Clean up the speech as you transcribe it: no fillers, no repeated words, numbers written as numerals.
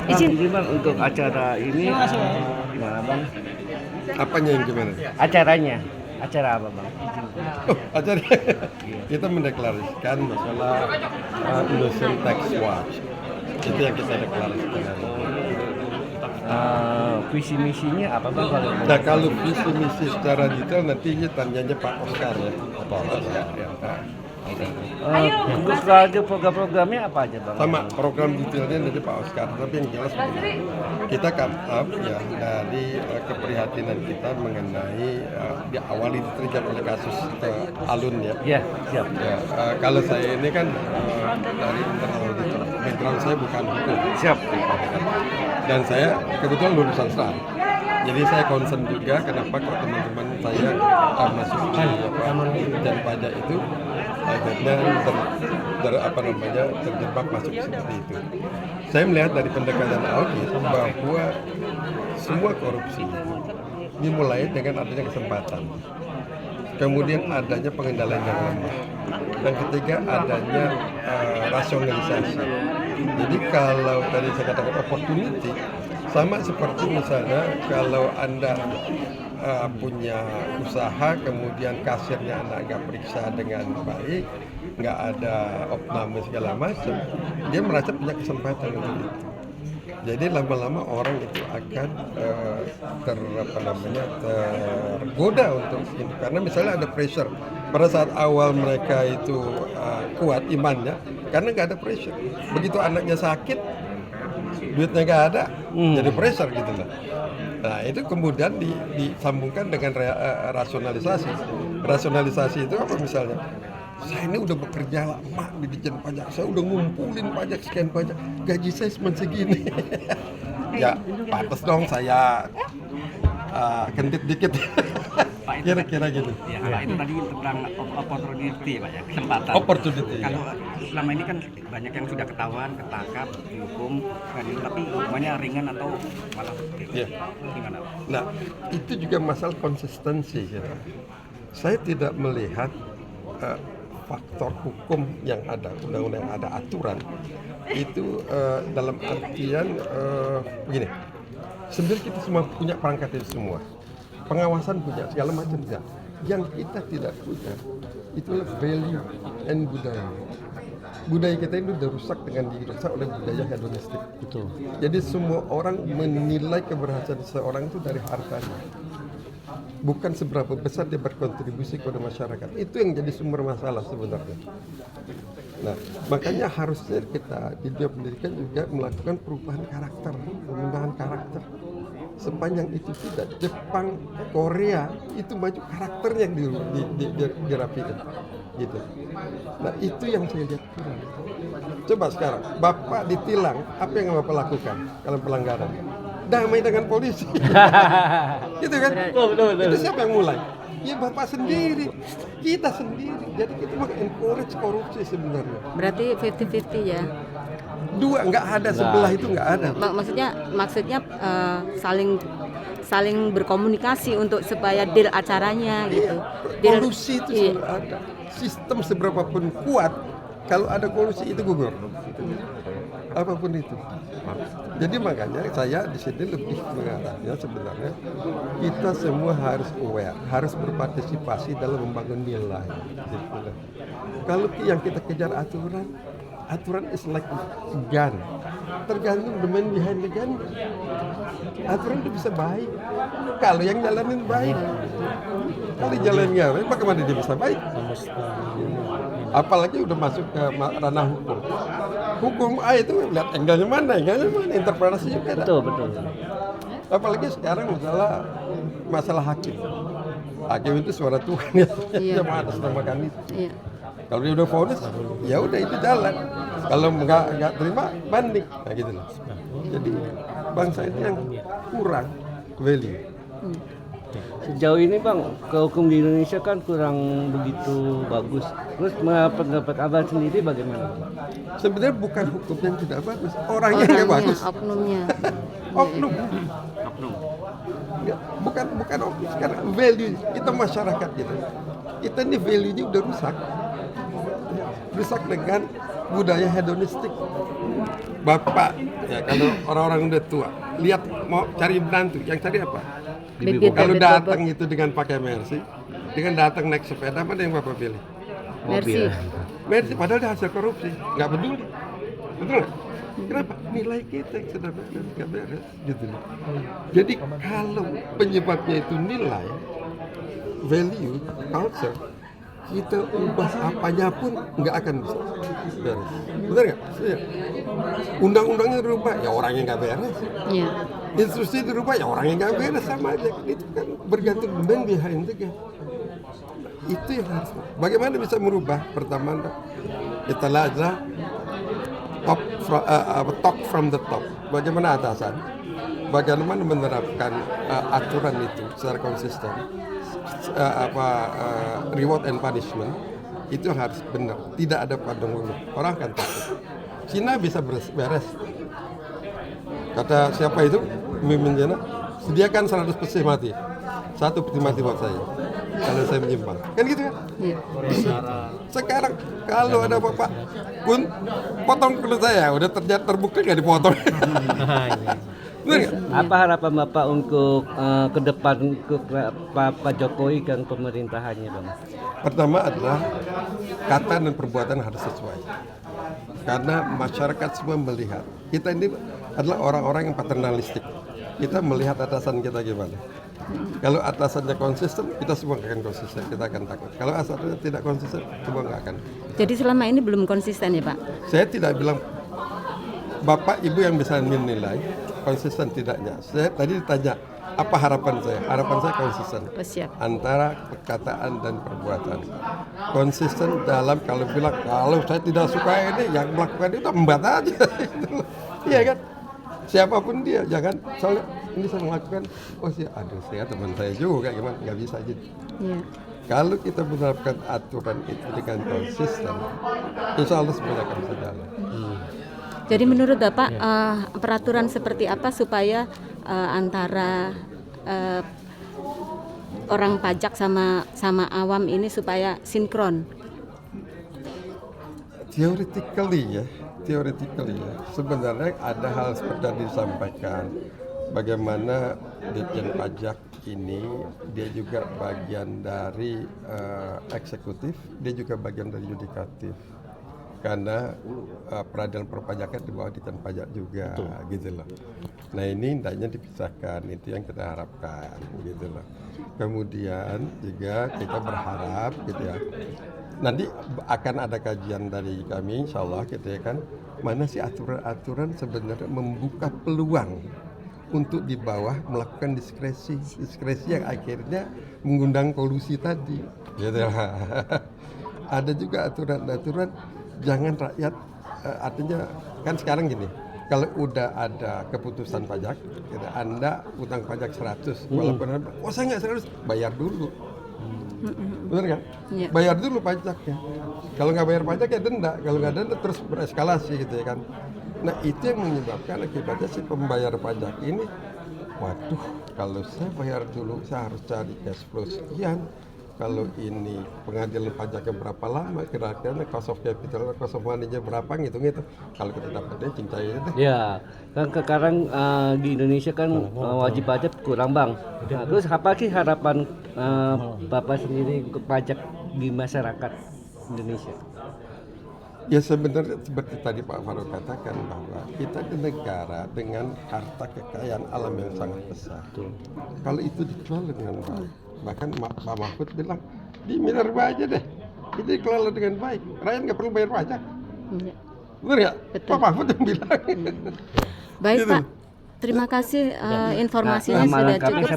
Izin. Jadi bang untuk acara ini gimana bang? Apanya yang gimana? Acaranya, acara apa bang? Izin. Oh, acara kita mendeklarasikan masalah Indonesian Tax Watch. Itu yang kita deklarasikan. Visi misinya apa bang? Nah, kalau visi misi secara detail nanti tanyanya Pak Oscar ya. Pak Oscar ya. Untuk radio program-programnya apa aja bang? Sama program detailnya dari Pak Oscar, tapi yang jelas begini. Kita come up ya dari keprihatinan kita mengenai diawali diterjang oleh kasus Alun ya. Ya, siap. Ya, kalau saya ini kan dari internal auditor, background saya bukan hukum. Siap. Dan saya kebetulan lulusan STAR. Jadi saya concern juga kenapa kok teman-teman saya masuk di dan pajak itu akhirnya terjebak masuk seperti itu. Saya melihat dari pendekatan audit bahwa semua korupsi dimulai dengan adanya kesempatan. Kemudian adanya pengendalian yang lemah. Dan ketiga adanya rasionalisasi. Jadi kalau tadi saya katakan opportunity, sama seperti misalnya kalau Anda punya usaha, kemudian kasirnya Anda nggak periksa dengan baik, nggak ada opname segala macam, dia merasa punya kesempatan untuk itu. Jadi lama-lama orang itu akan tergoda untuk ini. Karena misalnya ada pressure. Pada saat awal mereka itu kuat imannya, karena nggak ada pressure. Begitu anaknya sakit, duitnya nggak ada, jadi pressure gitu lah. Nah itu kemudian disambungkan dengan rasionalisasi. Rasionalisasi itu apa misalnya? Saya ini udah bekerja lama di Ditjen Pajak, saya udah ngumpulin pajak sekian pajak, gaji saya cuma segini. Ya, pantas dong saya kentit dikit. Kira-kira gitu. Ya, Pak, itu tadi tentang opportunity Pak ya, kesempatan. Opportunity. Kalau selama ini kan banyak yang sudah ketahuan, ketangkap, dihukum, tapi hukumannya ringan atau malah gimana Pak? Nah, itu juga masalah konsistensi. Gitu. Saya tidak melihat faktor hukum yang ada, undang-undang yang ada, aturan itu dalam artian begini. Sebenarnya kita semua punya perangkat itu semua, pengawasan punya segala macam ya. Yang kita tidak punya itulah value and budaya. Budaya kita ini sudah rusak dengan dirusak oleh budaya hedonistik. Betul. Jadi semua orang menilai keberhasilan seseorang itu dari hartanya. Bukan seberapa besar dia berkontribusi kepada masyarakat. Itu yang jadi sumber masalah sebenarnya. Nah, makanya harusnya kita di dunia pendidikan juga melakukan perubahan karakter, perubahan karakter. Sepanjang itu tidak, Jepang, Korea itu maju karakternya yang dirapikan, gitu. Nah, itu yang saya lihat kurang. Coba sekarang, Bapak ditilang, apa yang Bapak lakukan kalau pelanggaran? Damai dengan polisi. Gitu kan? Betul. Itu siapa yang mulai? Ya Bapak sendiri, kita sendiri. Jadi kita mau encourage korupsi sebenarnya. Berarti 50-50 ya? Dua, nggak ada, sebelah itu nggak ada. Maksudnya saling berkomunikasi untuk supaya deal acaranya gitu. Kolusi itu selalu ada. Sistem seberapapun kuat, kalau ada kolusi itu gugur. Apapun itu. Jadi makanya saya di sini lebih mengarahnya sebenarnya kita semua harus aware, harus berpartisipasi dalam membangun nilai. Gitu. Kalau yang kita kejar aturan is like gun. Tergantung the man behind the gun. Aturan itu bisa baik kalau yang jalanin baik. Kalau jalanin nggak baik, bagaimana dia bisa baik? Apalagi udah masuk ke ranah hukum. Hukum itu lihat angle-nya mana, interpretasinya beda. Betul. Apalagi sekarang masalah hakim. Hakim itu suara Tuhan ya, dia mengatasnamakan itu. Iya. Kalau dia udah vonis, ya udah itu jalan. Kalau nggak terima, banding. Nah gitu loh. Jadi bangsa ini yang kurang value. Sejauh ini bang, hukum di Indonesia kan kurang begitu bagus. Terus pendapat abang sendiri bagaimana? Sebenarnya bukan hukum yang tidak bagus, orangnya nggak bagus. Oknumnya. Oknum. Bukan oknum. Sekarang value kita masyarakat gitu. Kita ini value-nya udah rusak. Rusak dengan budaya hedonistik. Bapak, ya kalau orang-orang udah tua, lihat mau cari menantu, yang cari apa? Bibit, Kalau bibit datang bobot. itu dengan pakai Mercy, dengan datang naik sepeda, mana yang Bapak pilih? Mercy. Mercy, padahal dia hasil korupsi, nggak peduli. Betul nggak? Kenapa? Nilai kita yang sudah nggak beres, gitu loh. Jadi kalau penyebabnya itu nilai, value, culture, kita ubah apanya pun nggak akan bisa beres. Benar nggak? Iya. Undang-undangnya dirubah, ya orangnya nggak beres. Iya. Instruksi dirubah, ya orangnya nggak beres, sama aja. Itu kan bergantung man behind the game. Itu yang harus. Bagaimana bisa merubah? Pertama, kita aja talk from the top. Bagaimana atasan? Bagaimana menerapkan aturan itu secara konsisten? Reward and punishment itu harus benar. Tidak ada pandang bulu. Orang akan takut. Cina bisa beres. Kata siapa itu? Pemimpin Cina, sediakan 100 peti mati. 1 peti mati buat saya. Kalau saya menyimpang. Kan gitu kan? Iya. Sekarang kalau ada Bapak Kun, potong kulit saya. Udah terbukti nggak dipotong. Benar nggak? Apa harapan Bapak untuk ke depan ke Pak Jokowi dan pemerintahannya, Bang? Pertama adalah kata dan perbuatan harus sesuai. Karena masyarakat semua melihat kita ini adalah orang-orang yang paternalistik. Kita melihat atasan kita gimana. Kalau atasannya konsisten, kita semua akan konsisten. Kita akan takut. Kalau atasannya tidak konsisten, semua nggak akan. Jadi selama ini belum konsisten ya Pak? Saya tidak bilang Bapak Ibu yang bisa menilai konsisten tidaknya. Saya tadi ditanya apa harapan saya? Harapan saya konsisten Oh, siap. antara perkataan dan perbuatan. Konsisten dalam kalau bilang kalau saya tidak suka ini, yang melakukan itu embat aja. Iya kan? Siapapun dia, jangan soalnya ini saya melakukan, oh sih, aduh saya teman saya juga gimana, nggak bisa gitu. Iya. Kalau kita menerapkan aturan itu dengan konsisten, insya Allah semuanya akan bisa jalan. Jadi menurut Bapak peraturan seperti apa supaya antara orang pajak sama awam ini supaya sinkron? Theoretically ya, sebenarnya ada hal seperti yang disampaikan. Bagaimana Ditjen Pajak ini dia juga bagian dari eksekutif, dia juga bagian dari yudikatif. Karena peradilan perpajakan di bawah Ditjen Pajak juga, gitu loh. Nah ini hendaknya dipisahkan, itu yang kita harapkan, gitu loh. Kemudian juga kita berharap, gitu ya. Nanti akan ada kajian dari kami, insya Allah, gitu ya kan. Mana sih aturan-aturan sebenarnya membuka peluang untuk di bawah melakukan diskresi yang akhirnya mengundang kolusi tadi, gitu lah. Ada juga aturan-aturan jangan rakyat, artinya kan sekarang gini, kalau udah ada keputusan pajak, gitu, Anda utang pajak 100, walaupun oh saya nggak 100, bayar dulu. Benar kan? Iya. Bayar dulu pajaknya. Kalau nggak bayar pajak ya denda. Kalau nggak denda terus bereskalasi gitu ya kan. Nah itu yang menyebabkan akibatnya si pembayar pajak ini, waduh kalau saya bayar dulu saya harus cari cash flow sekian. Kalau ini pengadilan pajaknya berapa lama, kira-kira cost of capital, cost of money-nya berapa, ngitung-ngitung. Kalau kita dapatnya cincai itu. Ya, kan sekarang di Indonesia kan wajib pajak kurang, Bang. Nah, terus apa sih harapan Bapak sendiri untuk pajak di masyarakat Indonesia? Ya sebenarnya seperti tadi Pak Farouk katakan bahwa kita di negara dengan harta kekayaan alam yang sangat besar. Kalau itu dikelola dengan baik, bahkan Pak Mahfud bilang di Minerba aja deh, itu dikelola dengan baik, rakyat nggak perlu bayar pajak. Iya. Benar ya? Betul. Pak Mahfud yang bilang. Baik Gitu. Pak, terima kasih informasinya Nah, sudah lengkapnya cukup.